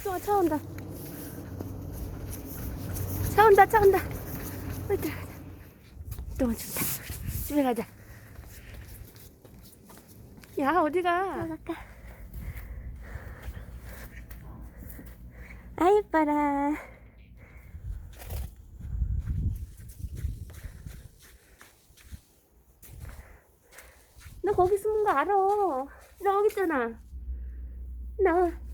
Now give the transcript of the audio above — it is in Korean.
똥아, 차 온다. 차 온다, 차 온다. 빨리 들어가자. 똥아 춥다. 집에 가자. 야, 어디가? 들어갈까? 아, 예뻐라. 너 거기 숨은 거 알아. 너 여기 있잖아. 나와.